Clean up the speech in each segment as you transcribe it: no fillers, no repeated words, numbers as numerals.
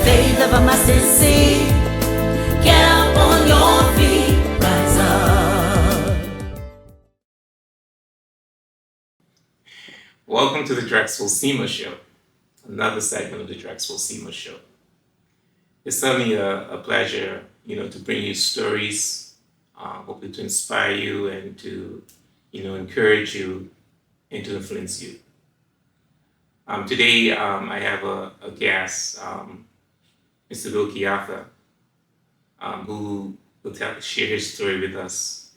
faith of a mustard seed. Get up on your feet, rise up. Welcome to the Drexel SEMA Show, another segment of the Drexel SEMA Show. It's certainly a pleasure, to bring you stories, hopefully to inspire you and to, encourage you and to influence you. Today, I have a guest, Mr. Wilkie Arthur, who will share his story with us.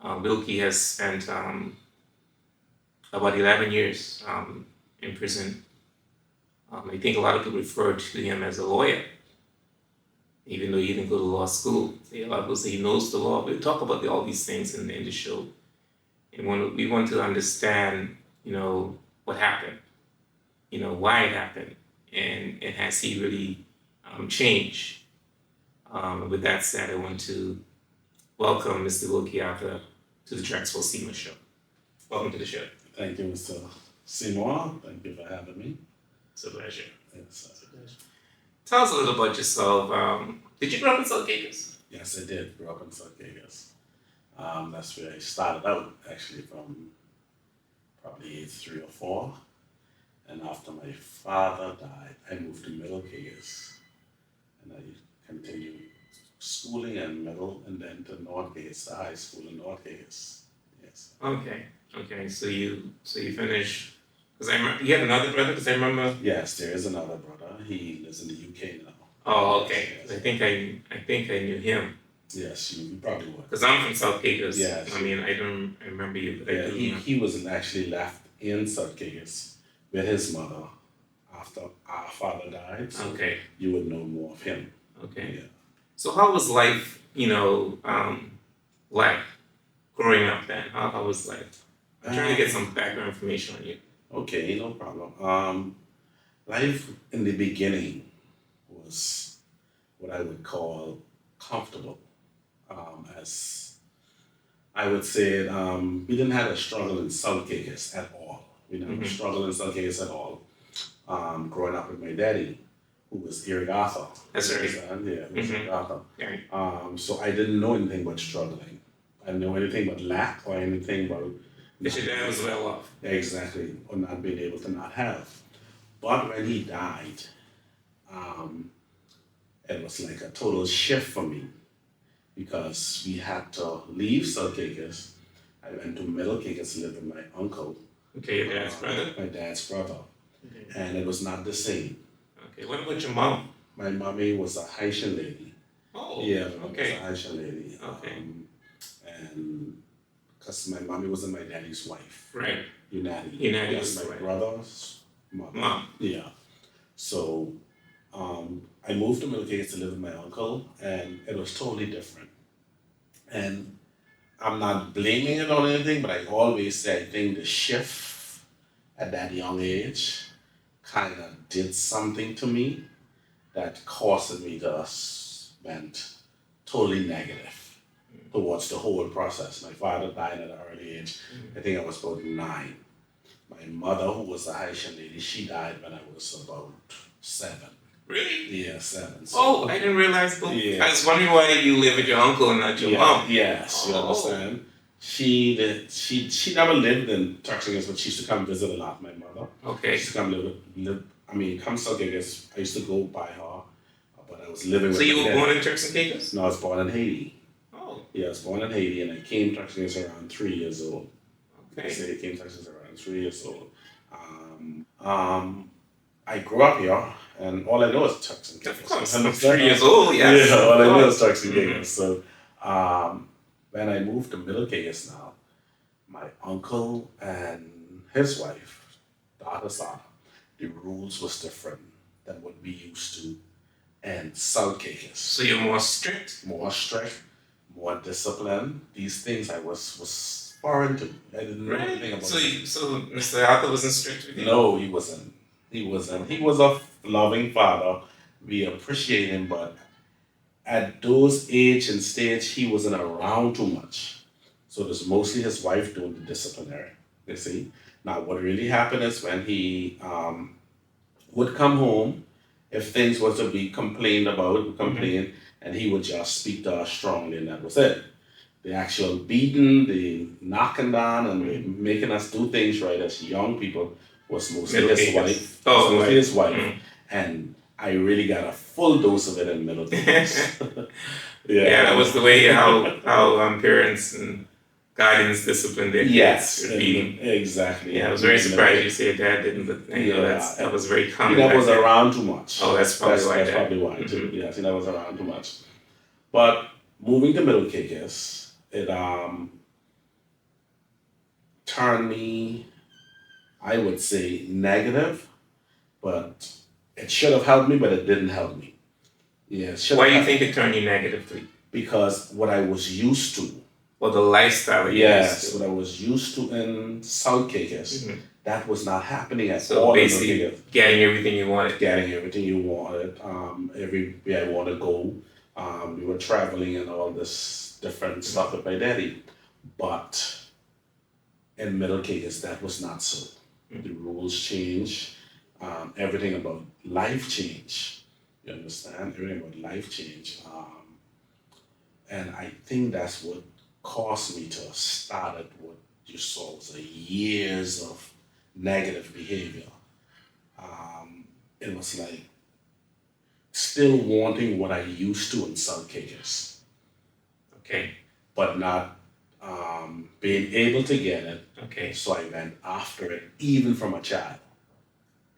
Wilkie has spent about 11 years in prison. I think a lot of people refer to him as a lawyer, even though he didn't go to law school. A lot of people say he knows the law. We'll talk about all these things in the show. And we want to understand, what happened, why it happened, and has he really changed? With that said, I want to welcome Mr. Wilkie Arthur to the Drexel SEMA Show. Welcome to the show. Thank you, Mr. Seymour. Thank you for having me. It's a pleasure. It's a pleasure. Tell us a little about yourself. Did you grow up in South Caicos? Yes, I did grow up in South Caicos. That's where I started out, actually, from probably age 3 or 4. And after my father died, I moved to Middle Caicos. And I continued schooling in Middle and then to North Caicos, the high school in North Caicos. Yes. Okay. So you finished, because I remember, you had another brother, because I remember. Yes, there is another brother. He lives in the UK now. Oh, okay. Yes. I think I knew him. Yes, you probably would. Because I'm from South Caicos. Yes. I mean, I remember you, but I do remember. He wasn't actually left in South Caicos with his mother after our father died. So Okay. you would know more of him. Okay. Yeah. So how was life, like growing up then? How was life? I'm trying to get some background information on you. Okay, no problem. Life in the beginning was what I would call comfortable. As I would say, we didn't have a struggle in South Caicos at all. We didn't have a struggle in South Caicos at all. Growing up with my daddy, who was Wilkie Arthur. That's right. Yeah, Wilkie Arthur. Right. So I didn't know anything but struggling. I didn't know anything but lack or anything but. Because your dad was well off. Exactly, or not being able to not have. But when he died, it was like a total shift for me because we had to leave South Caicos. I went to Middle Caicos to live with my uncle. Okay, your dad's brother? My dad's brother. Okay. And it was not the same. Okay, what about your mom? My mommy was a Haitian lady. Oh, Yeah, my mom okay. was a Haitian lady. Okay. And because my mommy wasn't my daddy's wife. Right. Unati. That's my right. brother's mother. Mom. Yeah. So I moved to Middle Caicos to live with my uncle, and it was totally different. And I'm not blaming it on anything, but I always say I think the shift at that young age kind of did something to me that caused me to went totally negative towards the whole process. My father died at an early age. I think I was about 9. My mother, who was a Haitian lady, she died when I was about 7. Really? Yeah, 7. So, Oh, I didn't realize. Yeah. I was wondering why you live with your uncle and not your mom. Yes, you Oh. understand. She never lived in Turks and Caicos, but she used to come visit a lot. My mother. Okay. She used to come come South Caicos. I used to go by her, but I was living with. So you my were dad. born in Turks and Caicos? No, I was born in Haiti. Oh, Yeah, I was born in Haiti, and I came to Turks and Caicos around 3 years old. I okay. say I came to Turks and Caicos around 3 years old. I grew up here, and all I know is Turks and Caicos. Of course, You I'm understand? 3 years old, yes. Yeah, all I know is Of course. Turks and Caicos. So, when I moved to Middle Caicos now, my uncle and his wife, daughter Sada, the rules was different than what we used to in South Caicos. So you're more strict? More strict, more disciplined. These things I was foreign to. I didn't know anything Right. about So, it. so Mr. Arthur wasn't strict with you? No, he wasn't. He wasn't. He was a loving father. We appreciate him, but at those age and stage, he wasn't around too much. So it was mostly his wife doing the disciplinary. You see. Now, what really happened is when he would come home, if things were to be complained about, we complain, and he would just speak to us strongly, and that was it. The actual beating, the knocking down, and the making us do things right as young people was mostly Middle his Acres. wife. Oh, was mostly wife. his wife, and I really got a full dose of it in middle Acres. Yeah, that was the way how parents and guardians disciplined their kids. Yes, with beating. exactly. Yeah, I was very surprised you said Dad didn't, but I know that was very common. He never back was then. around too much. Oh, that's probably why. That's probably why too. Yes, he never was around too much. But moving to Middle Acres, it turned me, I would say, negative, but it should have helped me, but it didn't help me. Yeah, it should Why have do you helped think it turned you negatively? because what I was used to, Or the lifestyle you yes, used to? what I was used to in South Caucus, that was not happening at So all in basically, Middle Caucus. getting everything you wanted. Getting everything you wanted, everywhere I want to go. We were traveling and all this different stuff with my daddy, but in Middle Caucus, that was not so. The rules changed. Everything about life changed. You understand? Everything about life changed. And I think that's what caused me to start at what you saw was a years of negative behavior. It was like still wanting what I used to in South Caucus, Okay. but not being able to get it. Okay. So I went after it, even from a child.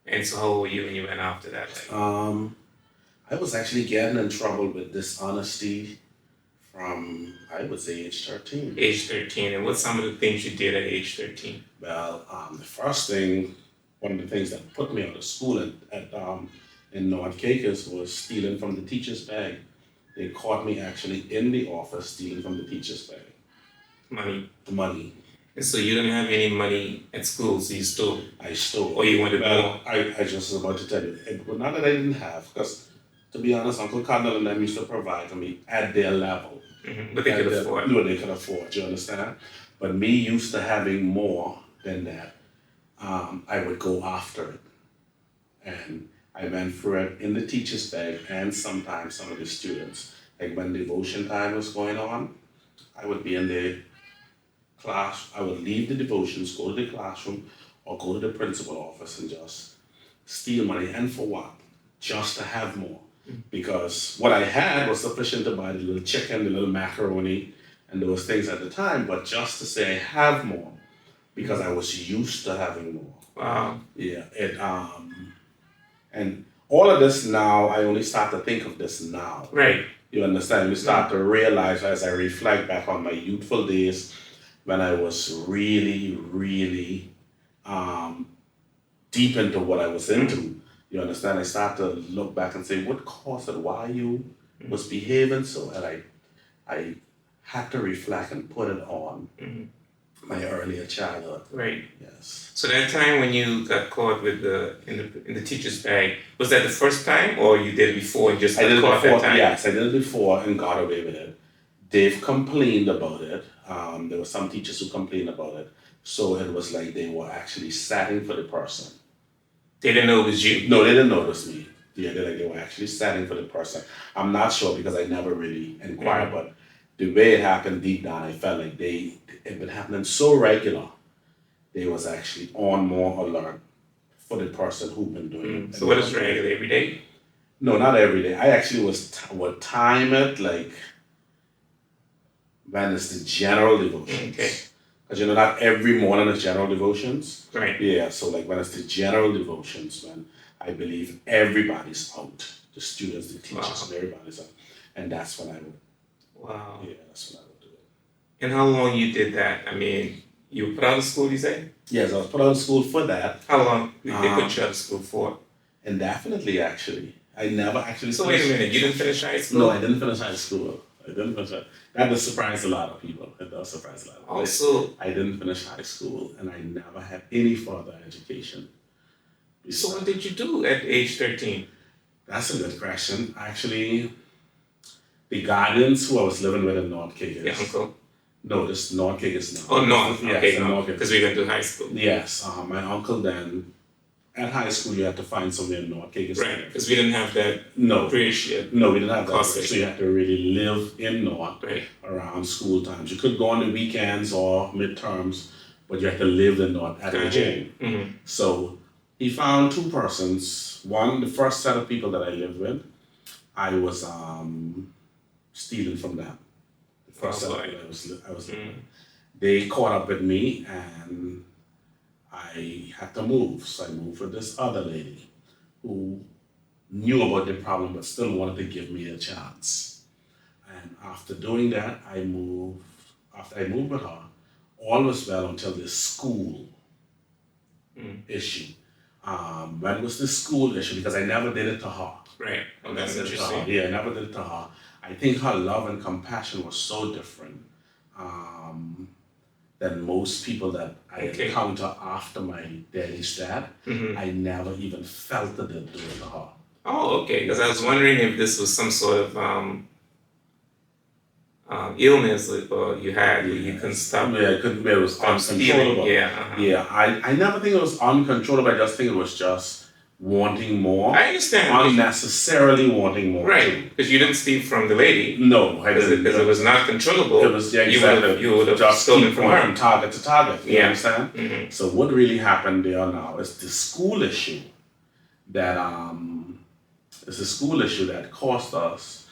And so how old were you when you went after that? Like, I was actually getting in trouble with dishonesty from, I would say, age 13. age 13. And what's some of the things you did at age 13? Well, the first thing, one of the things that put me out of school in North Caucus was stealing from the teacher's bag. They caught me actually in the office stealing from the teacher's bag. Money. The money. And so you didn't have any money at school, so you stole. I stole. Or you wanted more? Well, I just was about to tell you. It was not that I didn't have, because to be honest, Uncle Connell and them used to provide for me at their level. But they could afford. No, they could afford, you understand? But me used to having more than that, I would go after it. And I went for it in the teacher's bag and sometimes some of the students. Like when devotion time was going on, I would be in the class, I would leave the devotions, go to the classroom, or go to the principal office and just steal money. And for what? Just to have more. Because what I had was sufficient to buy the little chicken, the little macaroni, and those things at the time, but just to say I have more, because I was used to having more. Wow. Yeah, and all of this now, I only start to think of this now. Right. You understand? You start to realize as I reflect back on my youthful days when I was really, really deep into what I was into. You understand? I start to look back and say, what caused it? Why you was behaving so? And I had to reflect and put it on my earlier childhood. Right. Yes. So that time when you got caught with in the teacher's bag, was that the first time, or you did it before and just I did it caught before. that time? Yes, I did it before and got away with it. They've complained about it. There were some teachers who complained about it. So it was like they were actually setting for the person. They didn't know it was you. No, they didn't notice me. Yeah, they were actually setting for the person. I'm not sure because I never really inquired, but the way it happened deep down, I felt like it had been happening so regular. They was actually on more alert for the person who'd been doing it. So what is regular every day? No, not every day. I actually would time it like when it's the general devotions. Okay. Because not every morning is general devotions. Right. Yeah, so like when it's the general devotions, when I believe everybody's out, the students, the teachers, and everybody's out. And that's when I would. Wow. Yeah, that's when I would do it. And how long you did that? I mean, you were put out of school, you say? Yes, I was put out of school for that. How long did they put you out of school for? Indefinitely, actually. I never actually So wait a minute, you didn't finish high school? No, I didn't finish high school. That does surprise a lot of people. It does surprise a lot of people. Also, I didn't finish high school and I never had any further education. so what did you do at age 13? That's a good question. Actually, the guardians who I was living with in North Caucus. Your uncle? No, this North Caucus now. Oh, North. Yes, Okay, in no, North Caucus. because we went to high school. Yes, my uncle then at high school you had to find somewhere in North Caicos. Right, because we didn't have that No, bridge yet. no, we didn't have that. Costly. So you had to really live in North Right. around school times. You could go on the weekends or midterms, but you had to live in North at the gym. Mm-hmm. So he found two persons. One, the first set of people that I lived with, I was stealing from them. The first set of people I was living with. They caught up with me and I had to move. So I moved with this other lady who knew about the problem but still wanted to give me a chance. And after doing that, after I moved with her, all was well until the school issue. When was the school issue? Because I never did it to her. Right. Oh, I that's never did it to her. interesting. Yeah, I never did it to her. I think her love and compassion was so different than most people that I encounter after my daddy's death. I never even felt that they'd do it to her. Oh, okay. Because I was wondering if this was some sort of illness you had where you couldn't stop. Yeah, I couldn't. It was uncontrollable. Yeah. I never think it was uncontrollable. I just think it was just wanting more. I understand. Unnecessarily wanting more. Right, because you didn't steal from the lady. No, I didn't. Because it was not controllable. It was, yeah, exactly. You would have just stolen keep from going her. from target to target. You understand? Mm-hmm. So what really happened there now is the school issue that caused us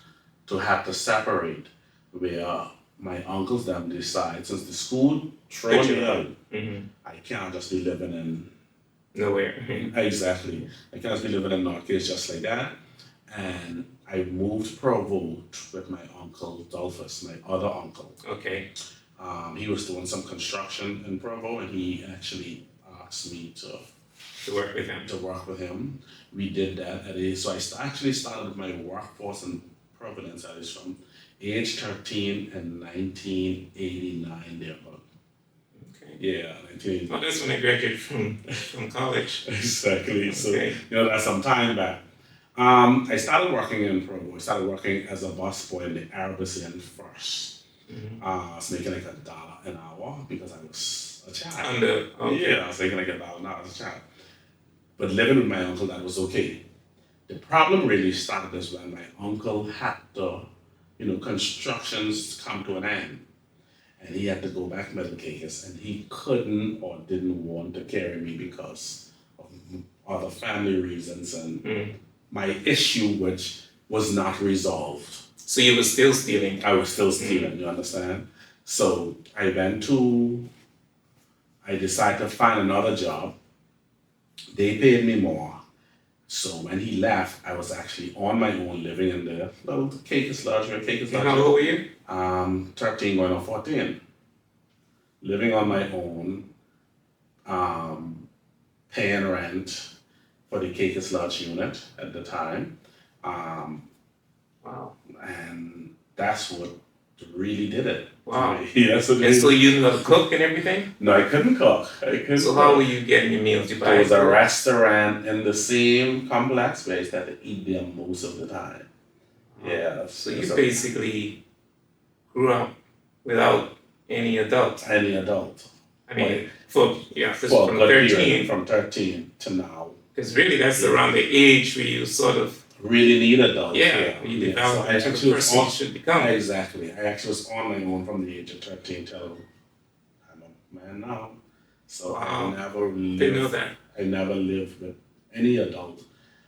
to have to separate, where my uncles them decide, since the school throw me out, I can't just be living in nowhere. Exactly. I can't just be living in North Caicos just like that. And I moved to Provo with my uncle Dolphus, my other uncle. Okay. He was doing some construction in Provo, and he actually asked me to work with him. We did that so I actually started my workforce in Providence. I was from age 13 in 1989 there, but yeah, 1989. Oh, that's when I graduated from college. Exactly. So Okay. that's some time back. I started working in Provo. I started working as a busboy in the Arabician first. I was making like $1 an hour because I was a child. Yeah, I was making like $1 an hour as a child. But living with my uncle, that was okay. The problem really started is when my uncle had to, constructions come to an end. And he had to go back to Middle Caicos, and he couldn't or didn't want to carry me because of other family reasons and my issue, which was not resolved. So you were still stealing? I was still stealing, you understand? So I decided to find another job. They paid me more. So when he left, I was actually on my own, living in the little Caicos Lodge. How old were you? 13 going on 14. Living on my own, paying rent for the Caicos Lodge unit at the time. Wow. And that's what really did it. Wow. Yeah, so you knew how to cook and everything? No, I couldn't cook. So how were you getting your meals? There was a restaurant in the same complex place that I eat there most of the time. Yeah. So you basically grew up without any adult. I mean, from 13. From 13 to now. Because really that's around the age where you sort of really need adults. Yeah, you develop into the person you should become. Exactly. I actually was on my own from the age of 13 till I'm a man now. So wow. Didn't know that. I never lived with any adult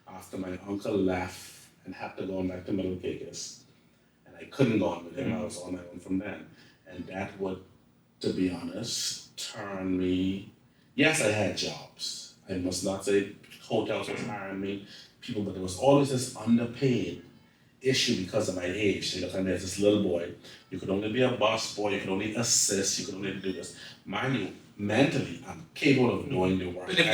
after my uncle left and had to go back to Middle Caicos. And I couldn't go on with him. I was on my own from then. And that would, to be honest, turn me. Yes, I had jobs. I must not say hotels was hiring me. People, but there was always this underpaid issue because of my age. They look at me as this little boy. You could only be a boss boy, you could only assist, you could only do this. Mind you, mentally, I'm capable of doing the work. But if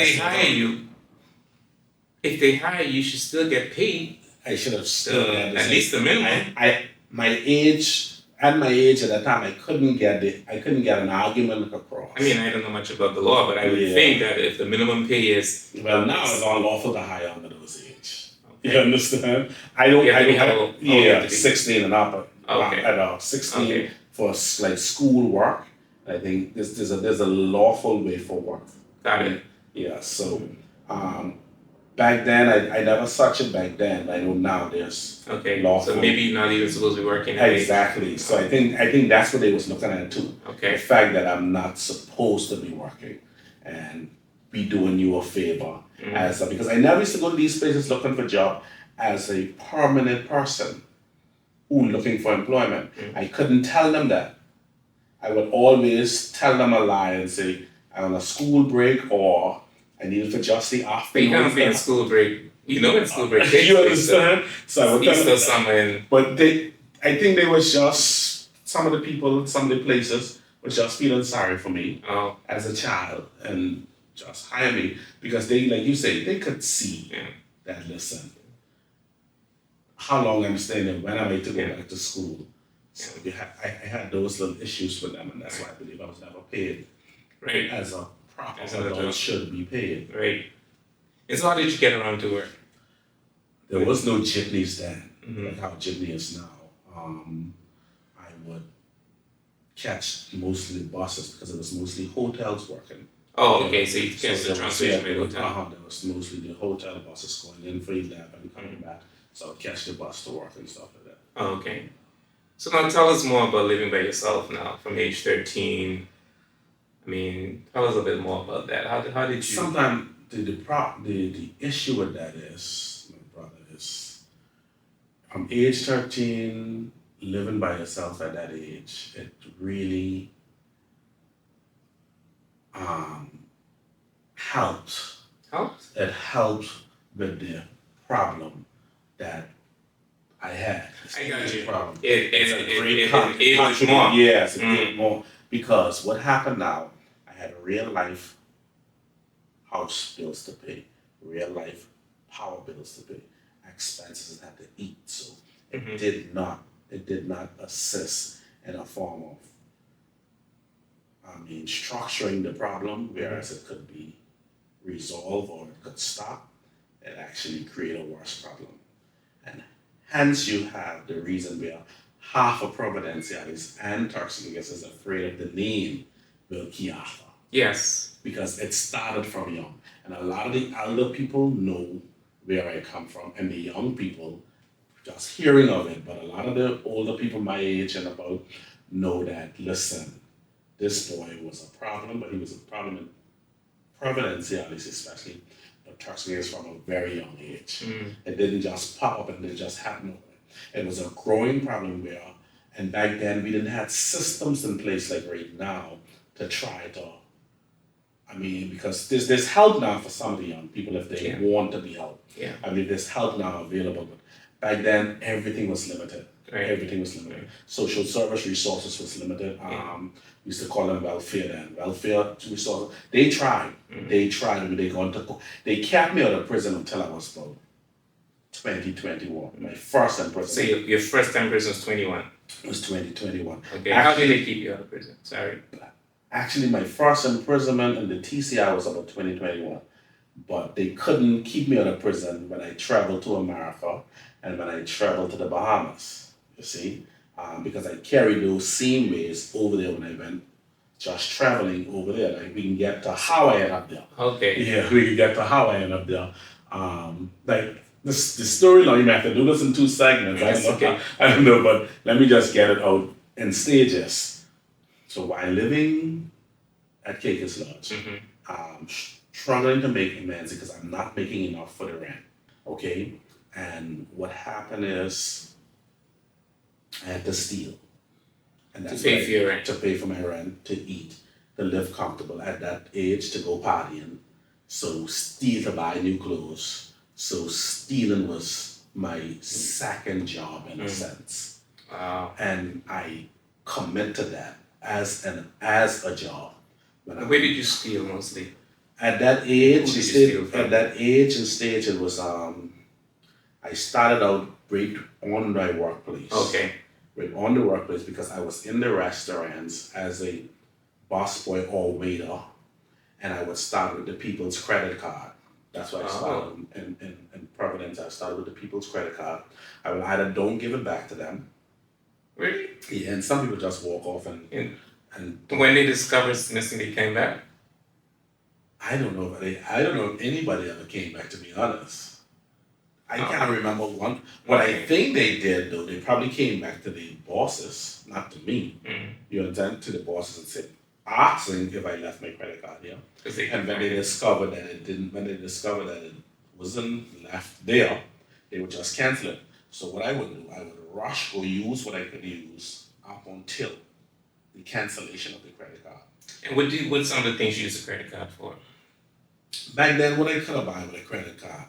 they hire you, you should still get paid. I should have still at least the minimum. At my age at that time, I couldn't get an argument across. I mean, I don't know much about the law, but I would think that if the minimum pay is now it's unlawful to hire under those age. Okay. You understand? I don't have 16 and up. Okay. 16 for like school work. I think there's a lawful way for work. Got it. Yeah. So Back then, I never such it back then. I know now there's Okay. lawful. So maybe you're not even supposed to be working at age. Exactly. So I think that's what they was looking at too. The Okay. fact that I'm not supposed to be working and be doing you a favor as because I never used to go to these places looking for job as a permanent person who looking for employment. I couldn't tell them that. I would always tell them a lie and say I'm on a school break or I need it for just the But you afternoon. can't be in school break. You know when school break takes You place, so understand? So I would tell Easter, them, summer, and but I think they was just some of the people, some of the places was just feeling sorry for me oh, as a child and just hire me because they, like you say, they could see yeah. that. Listen, how long I'm staying there, when am I to go Yeah. back to school? So I had those little issues with them, and that's why I believe I was never paid Right. as a proper As an adult adult. should be paid. Right. And so how did you get around to work? There was no jitneys then, Mhm. like how jitney is now. I would catch mostly buses because it was mostly hotels working. Oh, okay. So you catch the there was- translation yeah, rate hotel. There was mostly the hotel buses going in for 11 and coming back. So I'd catch the bus to work and stuff like that. Oh, okay. So now tell us more about living by yourself now from age 13. I mean, tell us a bit more about that. How did you? Sometimes the issue with that is, my brother, is from age 13, living by yourself at that age, it really helped. Helped? It helped with the problem that I had. I got you. Problem. It was contribution. more. Yes, it did more. Because what happened now, I had real life house bills to pay, real life power bills to pay, expenses I had to eat. So it did not assist in a form of structuring the problem, whereas it could be resolved or it could stop. It actually created a worse problem. And hence you have the reason where half of Providencialis and Turks is afraid of the name Wilkie Arthur. Yes. Because it started from young. And a lot of the elder people know where I come from, and the young people just hearing of it, but a lot of the older people my age and above know that, listen, this boy was a problem, but he was a problem in Providencialis especially, but Turks is from a very young age. It didn't just pop up and it just happened overnight. It was a growing problem where, and back then we didn't have systems in place like right now to try to, because there's help now for some of the young people if they want to be helped. Yeah. There's help now available, but back then everything was limited. Right. Everything was limited. Right. Social service resources was limited. We used to call them welfare then. Welfare resources. They tried. They tried. They kept me out of prison until I was about 2021. My first time prison. So your first time prison was 21. Was 2021. Okay. How did they keep you out of prison? Sorry. Actually, my first imprisonment in the TCI was about 2021. But they couldn't keep me out of prison when I traveled to America and when I traveled to the Bahamas, you see, because I carried those same ways over there when I went just traveling over there. Like we can get to how I end up there. Okay. Yeah, we can get to how I end up there. Like the story now, you may have to do this in 2 segments. Yes, okay. I don't know, but let me just get it out in stages. So while living at Caicos Lodge, struggling to make amends because I'm not making enough for the rent. Okay? And what happened is I had to steal. And that's to pay for your rent. To pay for my rent, to eat, to live comfortable at that age, to go partying. So steal to buy new clothes. So stealing was my second job in a sense. Wow. And I commit to that as a job. Where did you steal mostly? At that age, Who did you steal from? at that age and stage, it was I started out right on my workplace. Okay. Right on the workplace because I was in the restaurants as a busboy or waiter, and I would start with the people's credit card. That's why I started in Providence. I started with the people's credit card. I would either don't give it back to them. Really? Yeah, and some people just walk off and When they discovered missing, they came back? I don't know if anybody ever came back, to be honest. I Oh. can't remember one. What I Okay. think they did though, they probably came back to the bosses, not to me. Mm. You understand? To the bosses and said, asking if I left my credit card here. 'Cause they And when they find it. discovered that it didn't, when they discovered that it wasn't left there, they would just cancel it. So what I would do, I would rush or use what I could use up until the cancellation of the credit card. And what's some of the things you use a credit card for? Back then, what I could have bought with a credit card,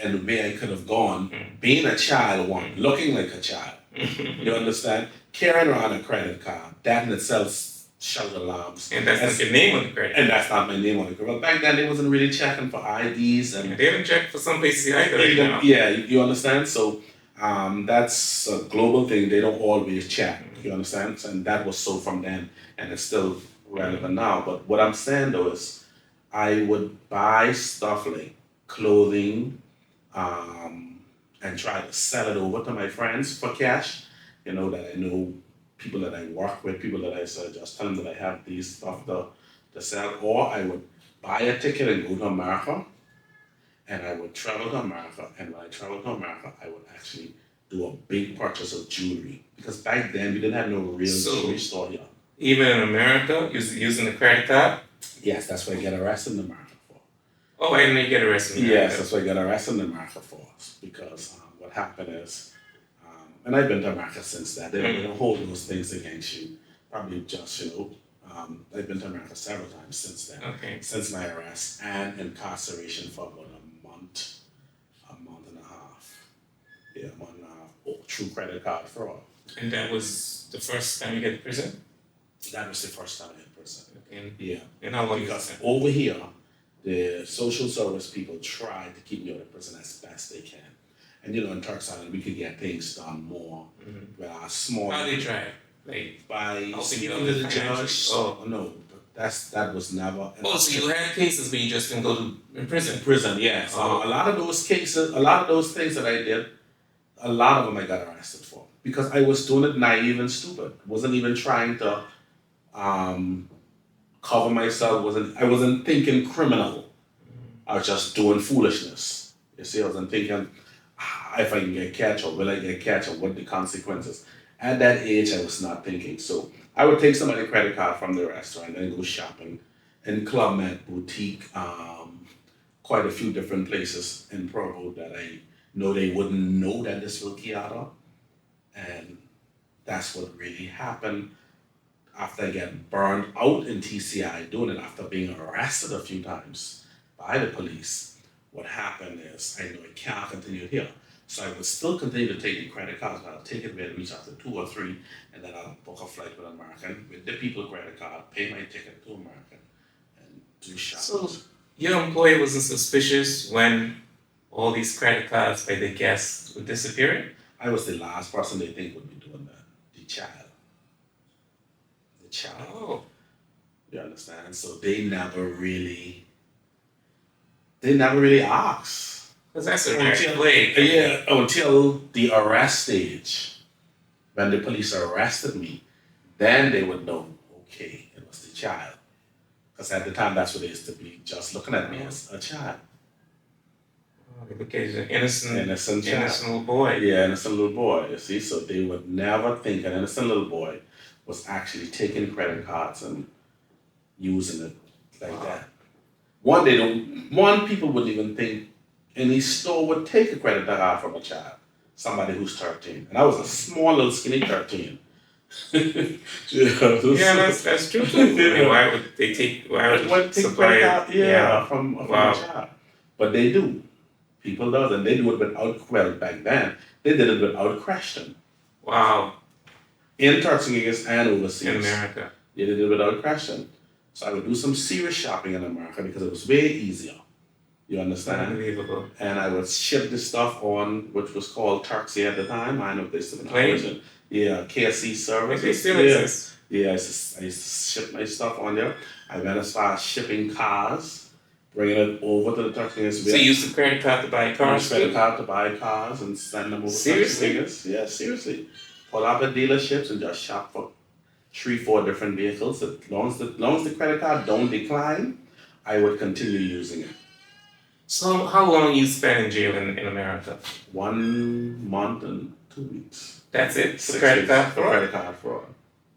and the way I could have gone, Mm. being a child, one, looking like a child, you understand? Carrying around a credit card, that in itself shut alarms. And that's not your name on the credit And card. that's not my name on it. Well, back then they wasn't really checking for IDs And and they haven't checked for some places either right now. yeah, you understand. So that's a global thing. They don't always check. You understand? And that was so from then, and it's still relevant now. But what I'm saying though is, I would buy stuff like clothing, and try to sell it over to my friends for cash. You know that I know people that I work with, people that I just tell them that I have these stuff to sell, or I would buy a ticket and go to America, and I would travel to America, and when I traveled to America, I would actually do a big purchase of jewelry because back then we didn't have no real So- jewelry store here. Even in America, using a credit card. Yes, that's what I get arrested in America for. Oh, I didn't know you get arrested. in Yes, America. that's what I got arrested in America for. Because what happened is, and I've been to America since that. They don't hold those things against you. Probably just, I've been to America several times since then. Okay. Since my arrest and incarceration for about a month and a half. Yeah, a month and a half. Oh, through credit card fraud. And that was the first time you get to prison? That was the first time in prison. Okay. Yeah. And how long you Because was over here, the social service people try to keep me out of prison as best they can. And in Turks Island, we could get things done more with our small. How they try? Like, By helping speaking you to the financially? judge. Oh. No, that was never. oh, so you had cases but you just didn't go to in prison? Prison, yes. Oh. A lot of those cases, a lot of those things that I did, a lot of them I got arrested for because I was doing it naive and stupid. Wasn't even trying to cover myself. I wasn't thinking criminal. I was just doing foolishness. You see, I wasn't thinking if I can get catch or will I get catch or what the consequences. At that age, I was not thinking. So I would take somebody's credit card from the restaurant and go shopping in Club Med, Boutique, quite a few different places in Provo that I know they wouldn't know that this Wilkie Arthur. And that's what really happened after I get burned out in TCI doing it after being arrested a few times by the police. What happened is I know I can't continue here. So I would still continue to take the credit cards, but I'll take it with me after 2 or 3, and then I'll book a flight with American with the people credit card, pay my ticket to American, and do shopping. So your employer wasn't suspicious when all these credit cards by the guests were disappearing? I was the last person they think would be doing that. The child. The child. Oh. You understand? So they never really asked. Because that's a red Until, flag. yeah, until the arrest stage. When the police arrested me, then they would know, okay, it was the child. Because at the time, that's what it is to be, just looking at me as a child. Because you're an innocent child. innocent little boy. Yeah, innocent little boy, you see? So they would never think an innocent little boy was actually taking credit cards and using it like that. One, people wouldn't even think any store would take a credit card from a child, somebody who's 13. And I was a small little skinny 13. Yeah, that's true too. I mean, why would they take? Why would Take supply? credit card, Yeah. from Wow. a child. But they do. People does, and they do it without, well, back then, they did it without question. Wow. In Turks and Caicos and overseas. In America. Yeah, they did it without question. So I would do some serious shopping in America because it was way easier. You understand? Unbelievable. And I would ship this stuff on, which was called Turksy at the time. I know if they still in Plane? operation. Yeah, KSC service. They still yeah. exist. Yeah, I used to ship my stuff on there. I went as far as shipping cars, bringing it over to the Turks and Caicos. So you used the credit card to buy cars Credit too? card to buy cars and send them over Seriously? to Turks and Caicos. Yeah, seriously. Pull up at dealerships and just shop for 3-4 different vehicles. As long as the credit card don't decline, I would continue using it. So how long you spent in jail in America? 1 month and 2 weeks. That's it? For 6 credit weeks card for fraud? credit card fraud.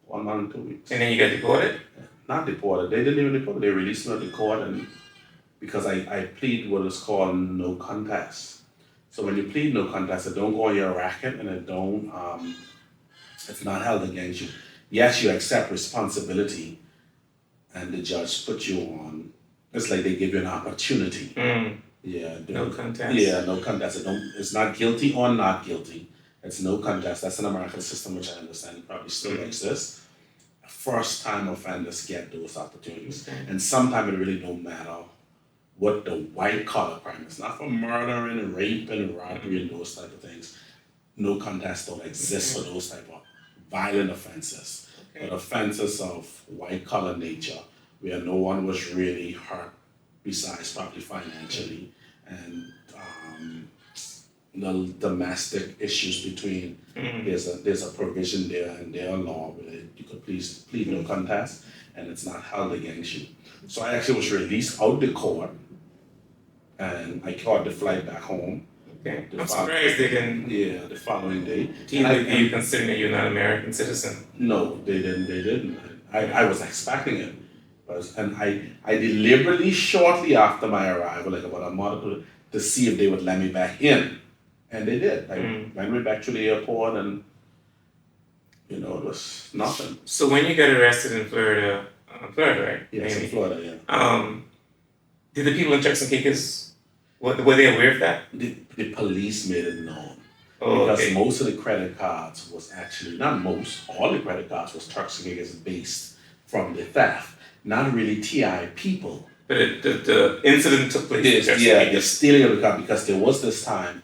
1 month and 2 weeks. And then you got deported? Not deported. They didn't even deport. They released me out of court, and because I plead what is called no contest. So when you plead no contest, it don't go on your racket, and it don't it's not held against you. Yes, you accept responsibility, and the judge put you on. It's like they give you an opportunity. Mm. Yeah. No contest. Yeah, no contest. It's not guilty or not guilty. It's no contest. That's an American system, which I understand probably still exists. First time offenders get those opportunities. Okay. And sometimes it really don't matter what the white collar crime is. Not for murdering and rape and robbery and those type of things. No contest don't exist for those type of violent offenses. Okay. But offenses of white collar nature, where no one was really hurt besides probably financially, and the domestic issues between there's a provision there in their law where you could plead no contest, and it's not held against you. So I actually was released out the court, and I caught the flight back home. Okay. I'm surprised they didn't. Yeah, the following day. Do you consider that you're not an American citizen? No, they didn't. I was expecting it. And I deliberately, shortly after my arrival, like about a month, to see if they would let me back in. And they did. I went me back to the airport, and, it was nothing. So when you got arrested in Florida, right? Yes, in Florida, yeah. Did the people in Turks and Caicos, were they aware of that? The police made it known. Oh, Because okay. most of the credit cards was actually, not most, all the credit cards was Turks and Caicos based from the theft. Not really TI people. But the incident took place in Turks and Yeah, the Caicos. stealing of the card, because there was this time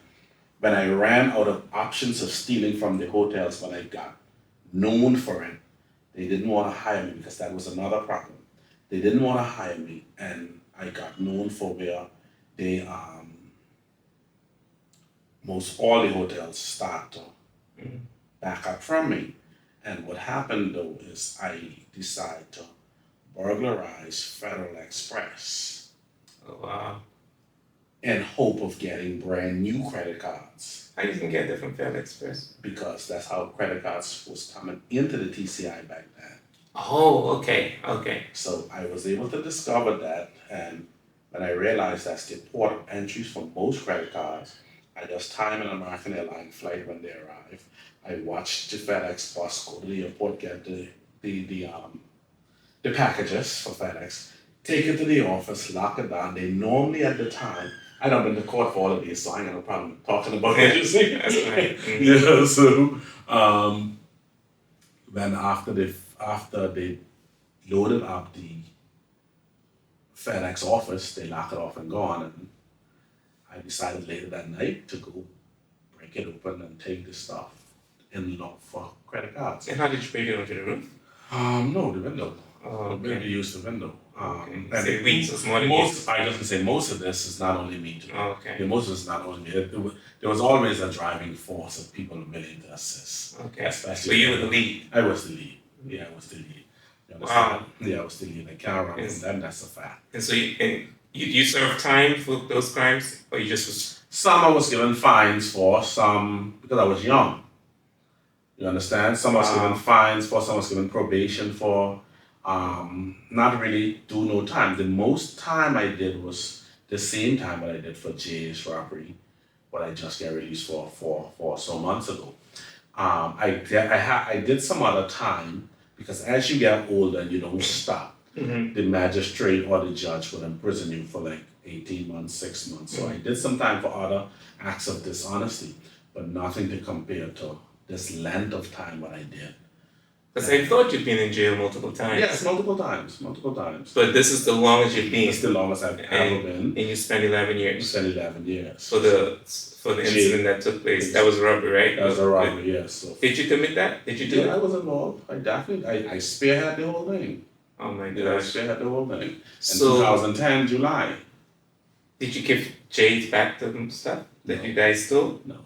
when I ran out of options of stealing from the hotels when I got known for it. They didn't want to hire me because that was another problem. They didn't want to hire me, and I got known for where they most all the hotels start to back up from me. And what happened though is I decided to burglarize Federal Express Oh, wow. in hope of getting brand new credit cards, How you can get that from Federal Express? because that's how credit cards was coming into the TCI back then. Oh, okay. So I was able to discover that, and when I realized that's the port of entries for most credit cards, I just time an American Airlines flight when they arrive. I watched the FedEx bus go to the airport, get the packages for FedEx, take it to the office, lock it down. They normally at the time, I done been to court for all of these, so I ain't got no problem talking about it. You see? That's right. Yeah, so then after they loaded up the FedEx office, they locked it off and gone, and I decided later that night to go break it open and take the stuff in law for credit cards. And how did you break it onto the roof? No, the window. Oh, Maybe okay. use the window. Okay. And Say we, so it's more than most, I just say most of this is not only me. Oh, okay. Yeah, most of it's not only me. There was always a driving force of people willing to assist. Okay. Especially So you were the lead. I was the lead. Yeah, I was the lead. You Wow. understand? Yeah, I was the lead. I can't run Yes. from them. That's a fact. And so you served time for those crimes, or you just was? Some I was given fines for, some because I was young. You understand? Some I was given fines for, some I was given probation for. Not really do no time. The most time I did was the same time that I did for Jay's robbery, what I just got released for so months ago. I did some other time, because as you get older and you don't stop, the magistrate or the judge would imprison you for like 18 months, 6 months. So I did some time for other acts of dishonesty, but nothing to compare to this length of time what I did. Because I thought you'd been in jail multiple times. Yes, multiple times. But this is the longest you've been. It's the longest I've ever been. And you spent 11 I years. spent 11 years. For the incident that took place. That was robbery, right? That was a robbery, yes. So. Did you commit that? Did you do Yeah, I it? was involved. I spearheaded the whole thing. Oh my Yeah, I gosh. spearheaded the whole thing. In So- 2010, July. Did you give Jade back to them stuff that you guys stole? No.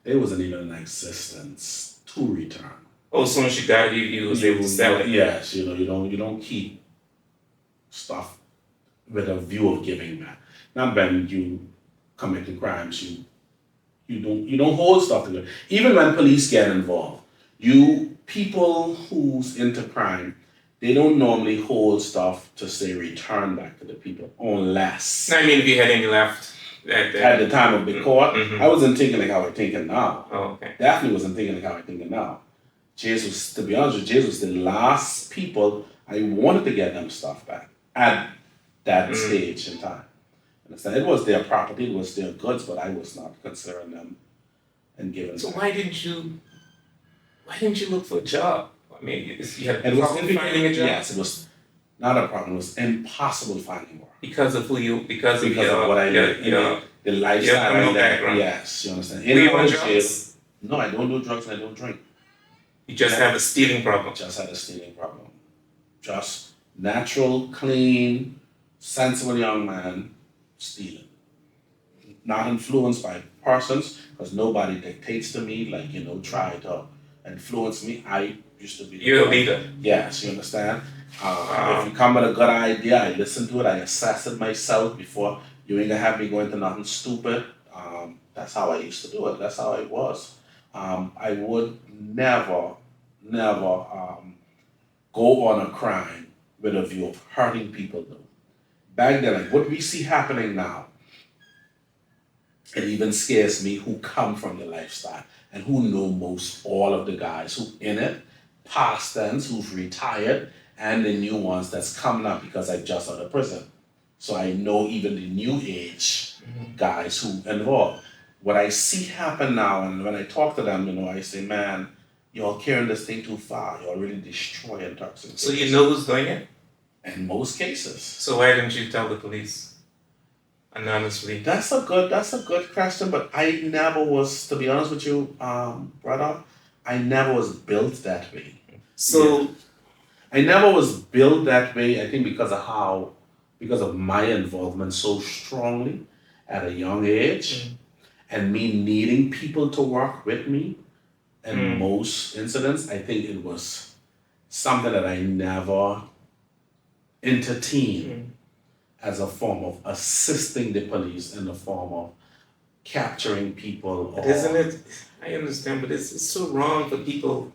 It wasn't even in existence to return. Oh, as soon as you got it, you was able to sell it. Yes, you don't keep stuff with a view of giving back. Not when you committing crimes, you don't hold stuff together. Even when police get involved, people who's into crime, they don't normally hold stuff to say return back to the people unless I mean, if you had any left at the time of the court, Mhm. I wasn't thinking like how I'm thinking now. Oh, okay. Definitely wasn't thinking like how I'm thinking now. Jesus, to be honest with you, Jesus, the last people I wanted to get them stuff back at that stage in time. Understand? It was their property, it was their goods, but I was not considering them and giving So them. why didn't you look for a job? I mean, you had a It was problem finding a job Yes, it was not a problem. It was impossible finding work because of because of what I did, the lifestyle criminal I led. background. Yes, you understand. Were you I on was in jail. drugs? No, I don't do drugs and I don't drink. You just have a stealing problem. Just had a stealing problem. Just natural, clean, sensible young man stealing. Not influenced by persons, because nobody dictates to me, like, try to influence me. I used to be. You're a leader. Yes, you understand? If you come with a good idea, I listen to it, I assess it myself before you ain't gonna have me go into nothing stupid. That's how I used to do it. That's how it was. I would never go on a crime with a view of hurting people though. Back then, like what we see happening now, it even scares me who come from the lifestyle and who know most all of the guys who in it, past tense, who've retired, and the new ones that's coming up because I just out of prison. So I know even the new age guys who involved. What I see happen now, and when I talk to them, I say, man, y'all carrying this thing too far. Y'all really destroying toxic. So you know who's doing it? In most cases. So why didn't you tell the police anonymously? That's a good question, but I never was, to be honest with you, brother, I never was built that way. So I never was built that way, I think because of my involvement so strongly at a young age and me needing people to work with me in most incidents, I think it was something that I never entertained as a form of assisting the police in the form of capturing people. But isn't it? I understand, but it's so wrong for people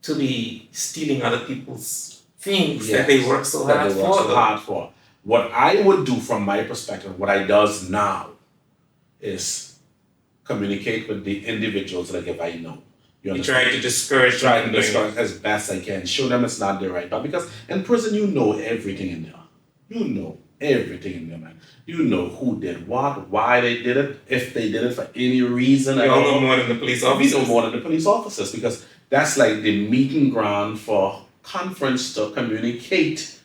to be stealing other people's things that they work so hard for. What I would do from my perspective, what I does now, is communicate with the individuals like if I know. You try to discourage them as best I can. Show them it's not the right path. Because in prison you know everything in there. You know everything in there, man. You know who did what, why they did it, if they did it for any reason. You all know more than the police officers. We know more than the police officers because that's like the meeting ground for conference to communicate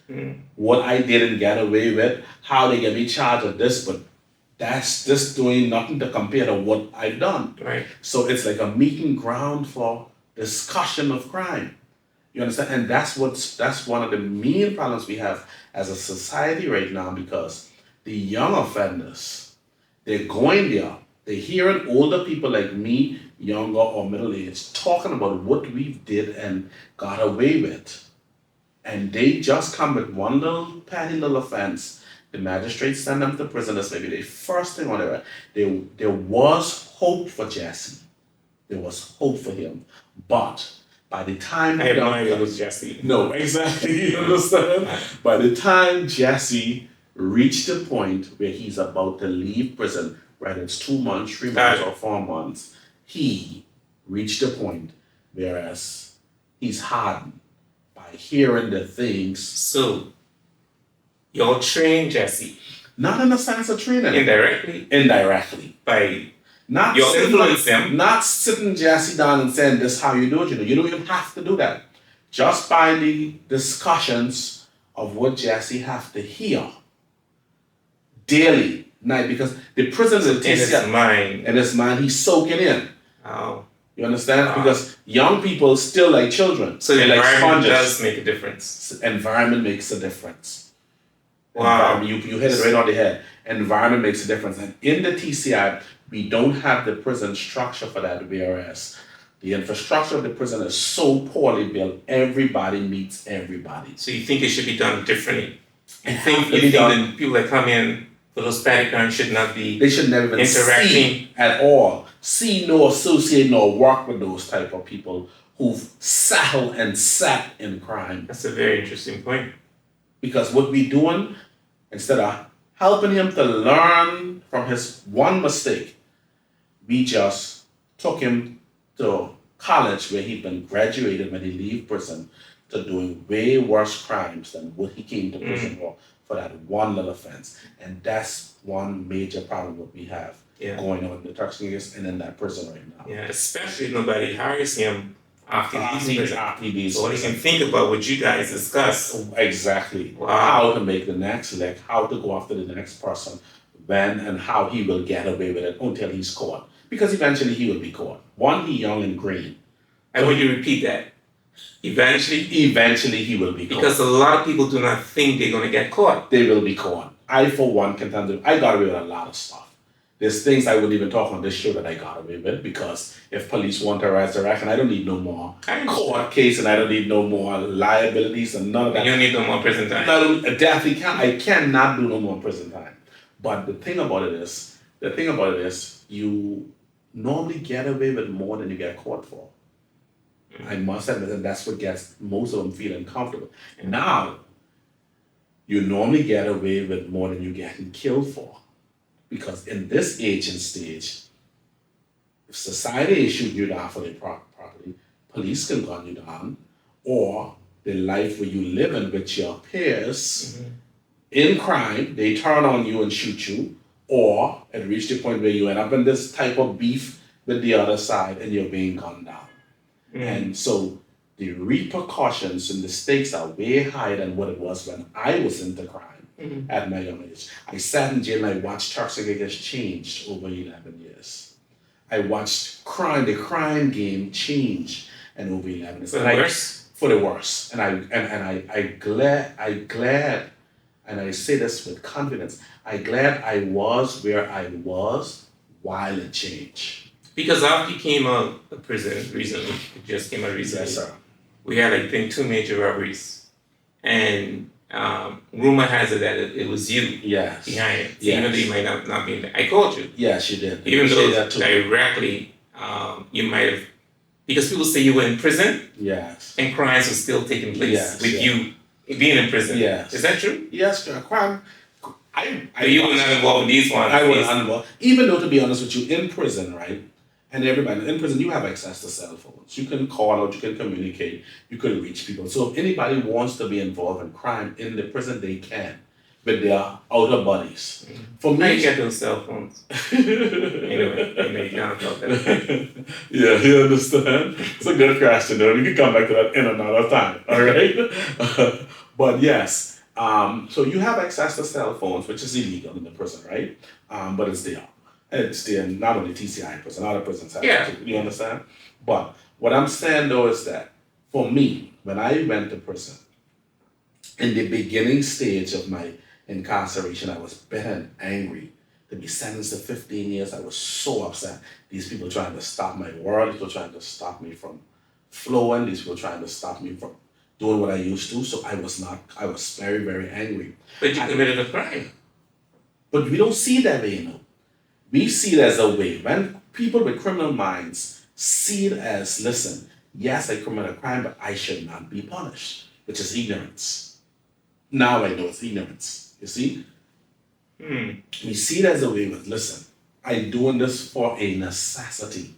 what I did and get away with, how they get me charged with this, but that's just doing nothing to compare to what I've done. Right. So it's like a meeting ground for discussion of crime. You understand? And that's one of the main problems we have as a society right now because the young offenders, they're going there, they're hearing older people like me, younger or middle-aged, talking about what we did and got away with. And they just come with one little petty little offense. The magistrate send them to prison. That's maybe the first thing on there. There was hope for Jesse. There was hope for him. But by the time... I have no idea it was Jesse. No, exactly. You understand? By the time Jesse reached the point where he's about to leave prison, whether it's 2 months, 3 months, or 4 months, he reached a point whereas he's hardened by hearing the things. So, y'all train Jesse. Not in the sense of training. Indirectly. Indirectly. By not y'all influence him. Not sitting Jesse down and saying this is how you do it. You don't even have to do that. Just by the discussions of what Jesse have to hear daily, night, because the prison is in his mind. In his mind, he's soaking in. Oh. You understand? Because young people still like children. So the environment like does make a difference. Environment makes a difference. Wow. You hit it right on the head. Environment makes a difference. And in the TCI, we don't have the prison structure for that, whereas the infrastructure of the prison is so poorly built, everybody meets everybody. So you think it should be done differently? You think that people that come in for those paddy crimes should not be They should never even interacting see at all. See nor associate nor work with those type of people who've settled and sat in crime. That's a very interesting point. Because what we doing, instead of helping him to learn from his one mistake, we just took him to college where he'd been graduated when he leave prison to doing way worse crimes than what he came to prison for that one little offense. And that's one major problem that we have going on in the Turks and Caicos and in that prison right now. Yeah, especially if nobody hires him after he leaves so he can think about what you guys discussed. Exactly. Wow. How to make the next leg, how to go after the next person, when and how he will get away with it until he's caught. Because eventually he will be caught. One, he young and green. And when you repeat that, eventually he will be caught. Because a lot of people do not think they're going to get caught. They will be caught. I, for one, can tell them, I got away with a lot of stuff. There's things I wouldn't even talk on this show that I got away with because if police want to resurrect, and I don't need no more court case and I don't need no more liabilities and none of that. You don't need no more prison time. I definitely can't. I cannot do no more prison time. But the thing about it is, you normally get away with more than you get caught for. I must admit that that's what gets most of them feeling comfortable. And now, you normally get away with more than you getting killed for. Because in this age and stage, if society is shooting you down for their property, police can gun you down, or the life where you live in with your peers in crime, they turn on you and shoot you, or it reached the point where you end up in this type of beef with the other side and you're being gunned down. And so the repercussions and the stakes are way higher than what it was when I was into crime at my young age. I sat in jail and I watched Turks and Caicos change over 11 years. I watched the crime game change in over 11 years. For the worse? For the worse. And I glad, and I say this with confidence, I glad I was where I was while it changed. Because after you came out of prison recently, it just came out recently. Yes, sir. We had, I think, 2 major robberies. And rumor has it that it was you behind it. Even though you might not be in there. I called you. Yes, you did. Even though directly you might have, because people say you were in prison. Yes. And crimes were still taking place with you being in prison. Yes. Is that true? Yes, crime. But you were not involved in these ones. I was not involved. Even though, to be honest with you, in prison, right? And everybody in prison, you have access to cell phones. You can call out, you can communicate, you can reach people. So if anybody wants to be involved in crime in the prison, they can with their outer bodies. For me, how you get those cell phones? Anyway, you can't talk that. Yeah, you understand? It's a good question, though. You can come back to that in another time, all right? But yes, so you have access to cell phones, which is illegal in the prison, right? But it's there. It's there, not only TCI prison, other prisons have it too. You understand? But what I'm saying though is that for me, when I went to prison, in the beginning stage of my incarceration, I was bitter and angry. To be sentenced to 15 years, I was so upset. These people trying to stop my world, these people trying to stop me from flowing, these people trying to stop me from doing what I used to. So I was very, very angry. But you committed a crime. But we don't see it that way, you know. We see it as a way. When people with criminal minds see it as, listen, yes, I committed a crime, but I should not be punished, which is ignorance. Now I know it's ignorance, you see? We see it as a way with, listen, I'm doing this for a necessity.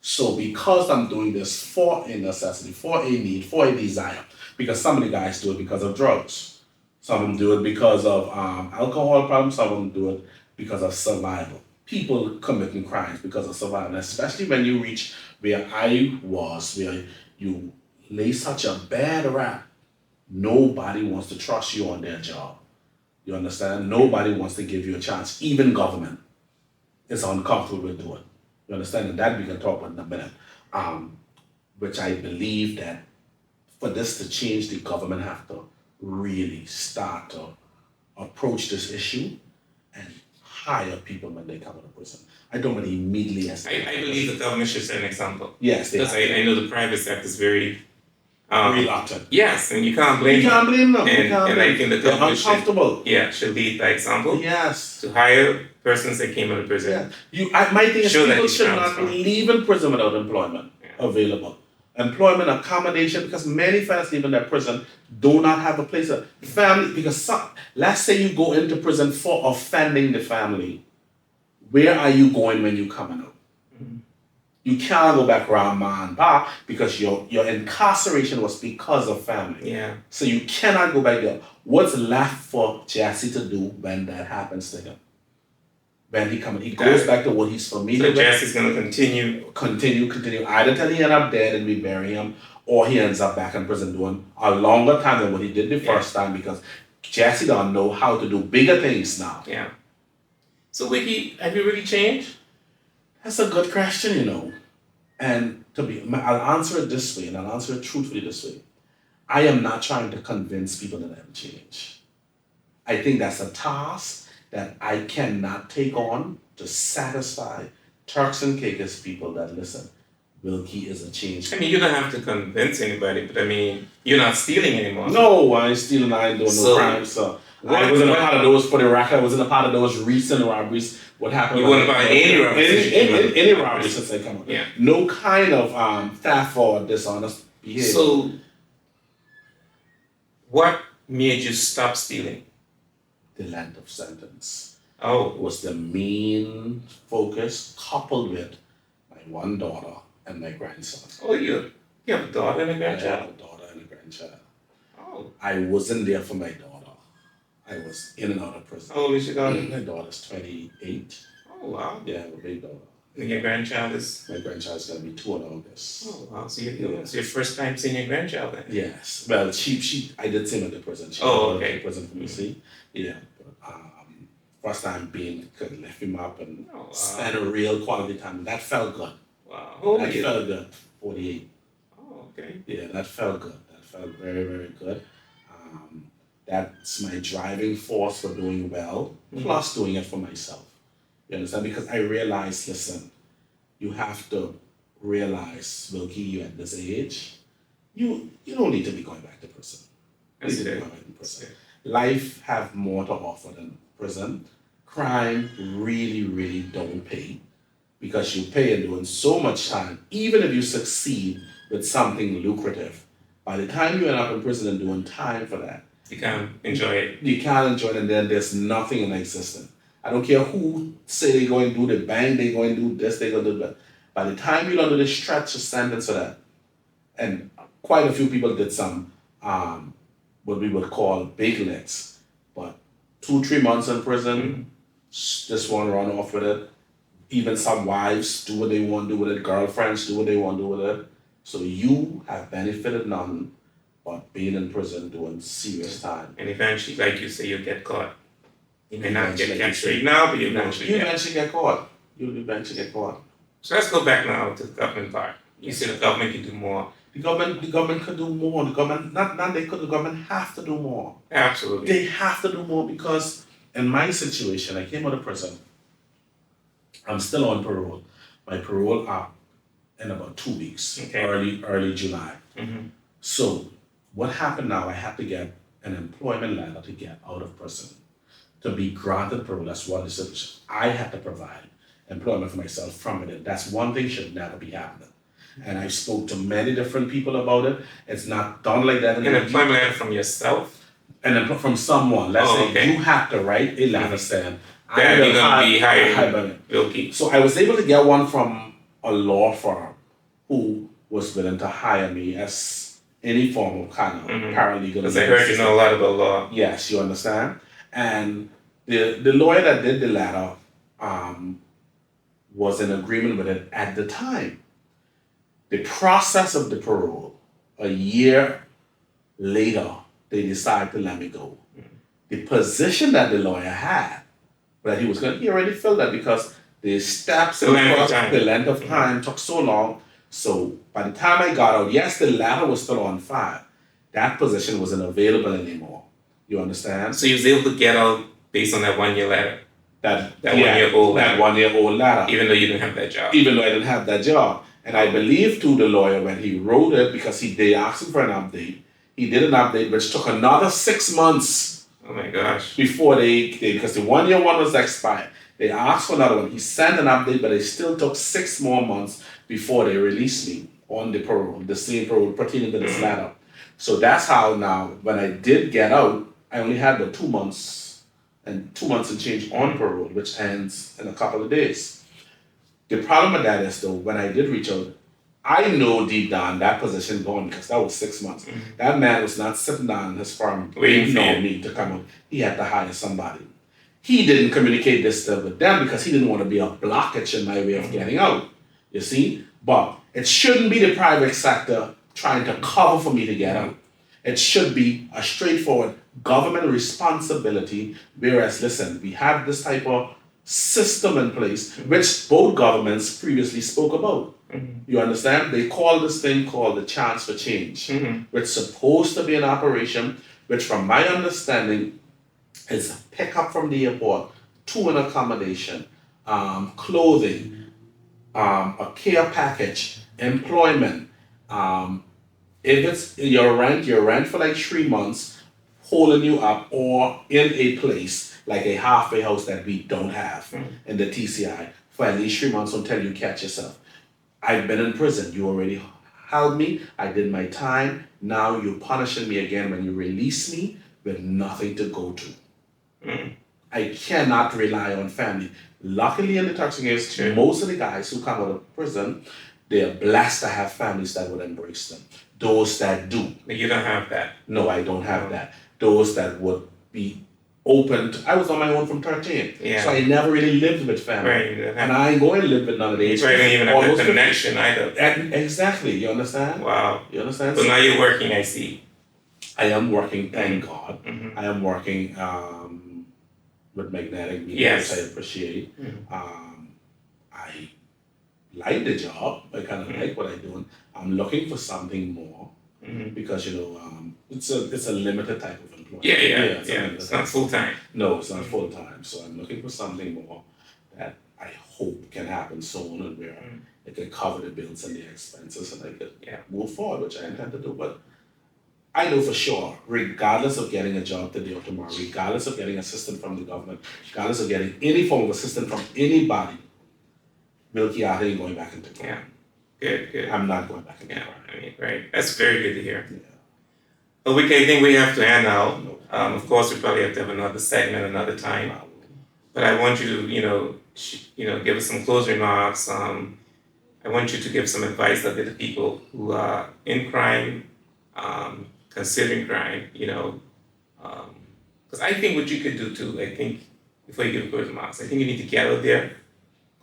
So because I'm doing this for a necessity, for a need, for a desire, because some of the guys do it because of drugs. Some of them do it because of alcohol problems. Some of them do it because of survival. People committing crimes because of survival, especially when you reach where I was, where you lay such a bad rap, nobody wants to trust you on their job. You understand? Nobody wants to give you a chance. Even government is uncomfortable with doing. You understand? And that we can talk about in a minute. Which I believe that for this to change, the government have to really start to approach this issue and hire people when they come out of prison. I don't want to immediately... I believe the government should set an example. Yes, they because I know the private sector is very reluctant. Yes, and you can't blame You can't them. blame them. You And, can't and I blame think the them. They're government uncomfortable. should lead by example Yes. to hire persons that came out of prison. Yeah. My thing is Show that people you should not transform. leave in prison without employment available. Employment, accommodation, because many fellas leaving that prison do not have a place of family. Because let's say you go into prison for offending the family. Where are you going when you coming out? You can't go back around ma and pa because your incarceration was because of family. Yeah. So you cannot go back there. What's left for Jesse to do when that happens to him? When he goes back to what he's familiar So with. Jesse's going to continue. Either till he ends up dead and we bury him, or he ends up back in prison doing a longer time than what he did the first time because Jesse don't know how to do bigger things now. Yeah. So Wilkie, have you really changed? That's a good question, And I'll answer it this way, and I'll answer it truthfully this way. I am not trying to convince people that I've changed. I think that's a task that I cannot take on to satisfy Turks and Caicos people that listen. Wilkie is a change. I mean, you don't have to convince anybody, but I mean, you're not stealing anymore. No, I ain't stealing. I ain't doing no crime. So I wasn't a part of those for the record. I wasn't a part of those recent robberies. What happened? You wasn't part of any robberies. Any robberies since I come out. Yeah. No kind of theft or dishonest behavior. So, what made you stop stealing? The length of sentence Oh, was the main focus, coupled with my one daughter and my grandson. oh, you have a daughter and a I grandchild. have a daughter and a grandchild. Oh, I wasn't there for my daughter. I was in and out of prison. how old is your daughter? My daughter's 28. Oh, wow. Yeah, I have a big daughter. And your grandchild is. My grandchild's gonna be 2 in August. Oh, wow. So it's your first time seeing your grandchild then? Yes. Well, I did see him at the prison. She Oh, went to okay. the prison for me, see? Yeah. But, first time could lift him up and Oh, wow. spend a real quality time. That felt good. Wow. How old are That you? felt good. 48. Oh, okay. Yeah, that felt good. That felt very, very good. That's my driving force for doing well, plus doing it for myself. You understand? Because I realized, listen, you have to realize, Wilkie, you at this age, you don't need to be going back to prison. You That's need to be it. going back to prison. Life have more to offer than prison. Crime really, really don't pay because you pay and doing so much time. Even if you succeed with something lucrative, by the time you end up in prison and doing time for that, You can't enjoy it. you can't enjoy it, and then there's nothing in existence. I don't care who say they're going to do the bang, they're going to do this, they're going to do that. By the time you're under the stretch of sentence for that, and quite a few people did some what we would call big licks, but 2-3 months in prison, this one run off with it. Even some wives do what they want to do with it, girlfriends do what they want to do with it. So you have benefited none but being in prison doing serious time. And eventually, like you say, you'll get caught. You may not Eventually, get like you captured say. now, but you eventually You get. eventually get caught. You'll eventually get caught. So let's go back now to the government part. You say the government can do more. The government could do more. The government, not they could, the government have to do more. Absolutely. They have to do more because in my situation, I came out of prison. I'm still on parole. My parole up in about 2 weeks, Okay. early July. Mhm. So what happened now, I had to get an employment letter to get out of prison. To be granted parole, that's one decision. I had to provide employment for myself from it. That's one thing should never be happening. And I spoke to many different people about it. It's not done like that. An employment letter from yourself? And then from someone, let's Oh, say okay. you have to write a letter saying, That you're going to be hiring hiring. Wilkie. So I was able to get one from a law firm who was willing to hire me as any form of kind of paralegal. Because I heard you know a lot about law. Yes, you understand? And the lawyer that did the letter was in agreement with it at the time. The process of the parole, a year later, they decided to let me go. The position that the lawyer had, that he was going to, he already filled that because the steps and the length of time took so long. So by the time I got out, yes, the letter was still on file. That position wasn't available anymore. You understand? So you was able to get out based on that 1 year letter, That 1 year old that letter. 1 year old letter. even though you didn't have that job. Even though I didn't have that job. And I believe to the lawyer when he wrote it, because they asked him for an update. He did an update, which took another 6 months. Oh my gosh. Before because the 1 year one was expired. They asked for another one. He sent an update, but it still took 6 more months before they released me on the parole, the same parole pertaining to this matter. So that's how now, when I did get out, I only had about 2 months and change on parole, which ends in a couple of days. The problem with that is though, when I did reach out, I know deep down that position gone because that was 6 months. That man was not sitting down in his farm waiting for me to come up. He had to hire somebody. He didn't communicate this stuff with them because he didn't want to be a blockage in my way of getting out. You see? But it shouldn't be the private sector trying to cover for me to get out. It should be a straightforward government responsibility. Whereas, listen, we have this type of system in place, which both governments previously spoke about. You understand? They call this thing called the chance for change, which is supposed to be an operation, which from my understanding is a pickup from the airport to an accommodation, clothing, a care package, employment. If it's your rent for like 3 months, holding you up, or in a place like a halfway house that we don't have in the TCI for at least 3 months until you catch yourself. I've been in prison. You already held me. I did my time. Now you're punishing me again when you release me with nothing to go to. I cannot rely on family. Luckily in the touching case, most of the guys who come out of prison, they're blessed to have families that would embrace them. Those that do. You don't have that. No, I don't have that. Those that would be open to, I was on my own from 13. Yeah. So I never really lived with family. Right. And I ain't going to live with none of these. You don't even have the connection either. Exactly. You understand? Wow. You understand? So now you're working, I see. I am working, thank God. I am working with magnetic media, which I appreciate. I like the job. I kind of like what I'm doing. I'm looking for something more because, it's a limited type of employment. It's not full time. No, it's not full time. So I'm looking for something more that I hope can happen soon and where it can cover the bills and the expenses and I could move forward, which I intend to do. But I know for sure, regardless of getting a job today or tomorrow, regardless of getting assistance from the government, regardless of getting any form of assistance from anybody, Wilkie Arthur ain't going back into crime. Good. I'm not going back into crime. I mean, right. That's very good to hear. Yeah. Well, Wilkie, I think we have to end now. Of course, we probably have to have another segment another time. But I want you to, give us some closing remarks. I want you to give some advice to the people who are in crime, considering crime, because I think what you could do too, I think, before you give closing remarks, I think you need to get out there,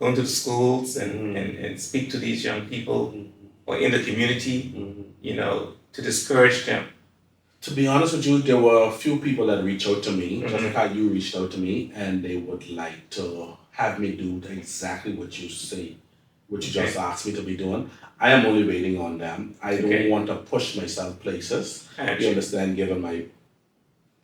go into the schools and speak to these young people or in the community, to discourage them. To be honest with you, there were a few people that reached out to me, just like how you reached out to me, and they would like to have me do exactly what you say, what you just asked me to be doing. I am only waiting on them. I don't want to push myself places. You understand, given my,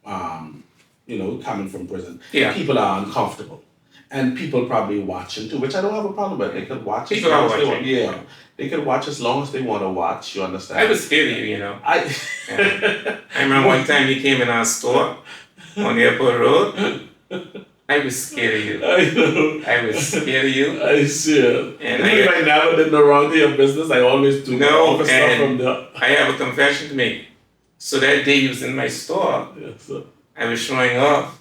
coming from prison. People are uncomfortable. And people probably watching too, which I don't have a problem with. They could watch as long as they want. They could watch as long as they want to watch, you understand? I was scared of you, I remember one time you came in our store on Airport Road. I was scared of you. I know. I was scared of you. I see it. And I never did no wrong to your business. I always do all the stuff from there. I have a confession to make. So that day you was in my store, I was showing off.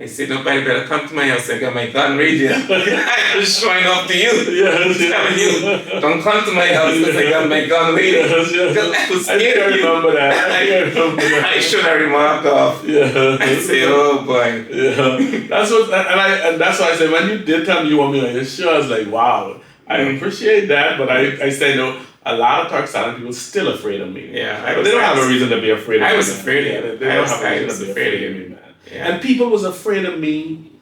I said, nobody better come to my house. I got my gun ready. I was showing off to you. Telling you, don't come to my house because I got my gun ready. Because I was scared of you. Remember that. I should have remarked off. I said, oh boy. That's why I said, when you did tell me you want me on your show, I was like, wow, I appreciate that. But I say, no, a lot of Turk silent people still afraid of me. But they don't have a reason to be afraid of me. I was afraid of you. They don't have a reason to be afraid of me, man. And people was afraid of me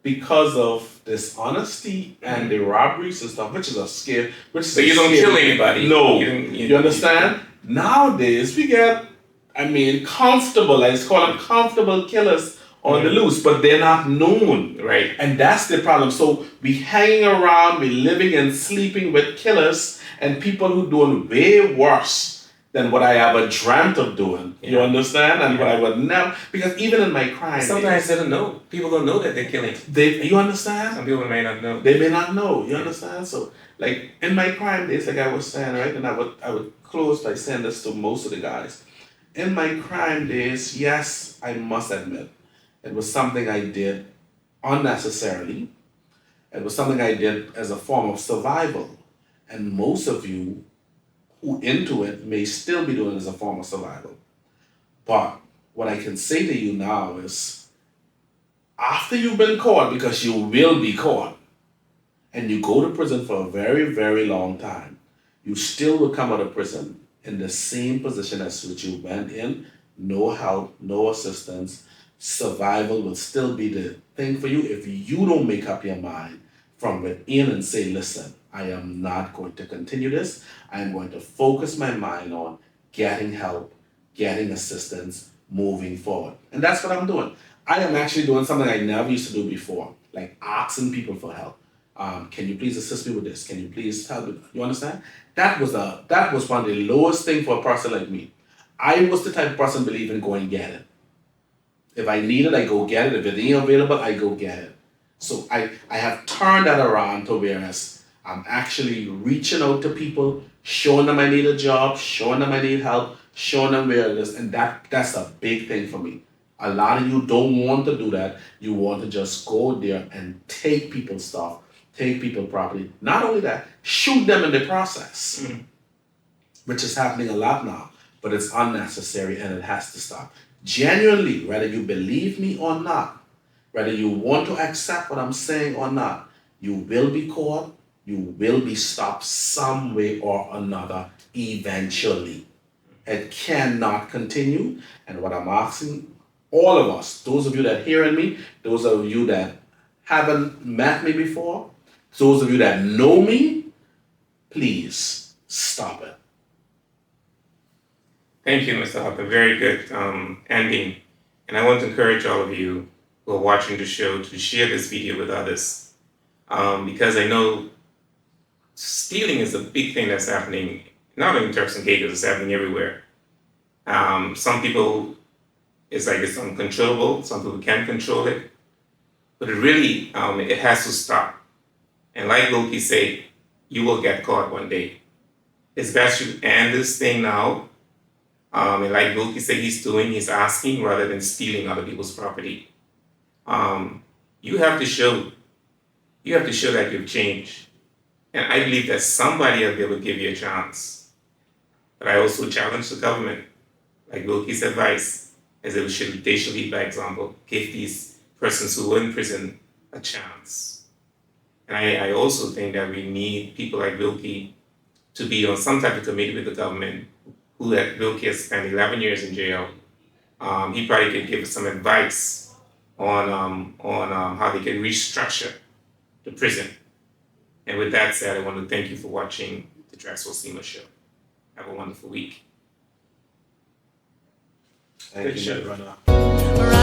because of dishonesty and the robberies and stuff, which is a scare. So you don't kill anybody. No. You understand? Nowadays, we get, comfortable, let's call them comfortable killers on the loose, but they're not known. Right. And that's the problem. So we hanging around, we living and sleeping with killers, and people who doing way worse than what I ever dreamt of doing. You understand? And what I would never, because even in my crime, Sometimes they don't know. People don't know that they're killing. you understand? Some people may not know. They may not know. You understand? So, like in my crime days, like I was saying, right, and I would close by saying this to most of the guys. In my crime days, yes, I must admit, it was something I did unnecessarily. It was something I did as a form of survival. And most of you who into it may still be doing it as a form of survival. But what I can say to you now is, after you've been caught, because you will be caught, and you go to prison for a very, very long time, you still will come out of prison in the same position as which you went in, no help, no assistance. Survival will still be the thing for you if you don't make up your mind from within and say, listen, I am not going to continue this. I am going to focus my mind on getting help, getting assistance, moving forward. And that's what I'm doing. I am actually doing something I never used to do before, like asking people for help. Can you please assist me with this? Can you please help me? You understand? That was one of the lowest thing for a person like me. I was the type of person believe in go and get it. If I need it, I go get it. If it ain't available, I go get it. So I have turned that around to whereas I'm actually reaching out to people, showing them I need a job, showing them I need help, showing them where it is, and that's a big thing for me. A lot of you don't want to do that. You want to just go there and take people's stuff, take people's property. Not only that, shoot them in the process, which is happening a lot now, but it's unnecessary and it has to stop. Genuinely, whether you believe me or not, whether you want to accept what I'm saying or not, you will be caught, you will be stopped some way or another eventually. It cannot continue. And what I'm asking all of us, those of you that hearing me, those of you that haven't met me before, those of you that know me, please stop it. Thank you, Mr. Harper. Very good ending. And I want to encourage all of you who are watching the show to share this video with others. Because I know stealing is a big thing that's happening, not only in Turks and Caicos, it's happening everywhere. Some people, it's like it's uncontrollable. Some people can't control it. But it really, it has to stop. And like Wilkie said, you will get caught one day. It's best you end this thing now. And like Wilkie said he's asking rather than stealing other people's property. You have to show that you've changed. And I believe that somebody out there will give you a chance. But I also challenge the government, like Wilkie's advice, as they should lead by example, give these persons who were in prison a chance. And I also think that we need people like Wilkie to be on some type of committee with the government. Wilkie has spent 11 years in jail. He probably could give us some advice on how they can restructure the prison. And with that said, I want to thank you for watching the Drexel SEMA show. Have a wonderful week. Thank you, Good show. brother.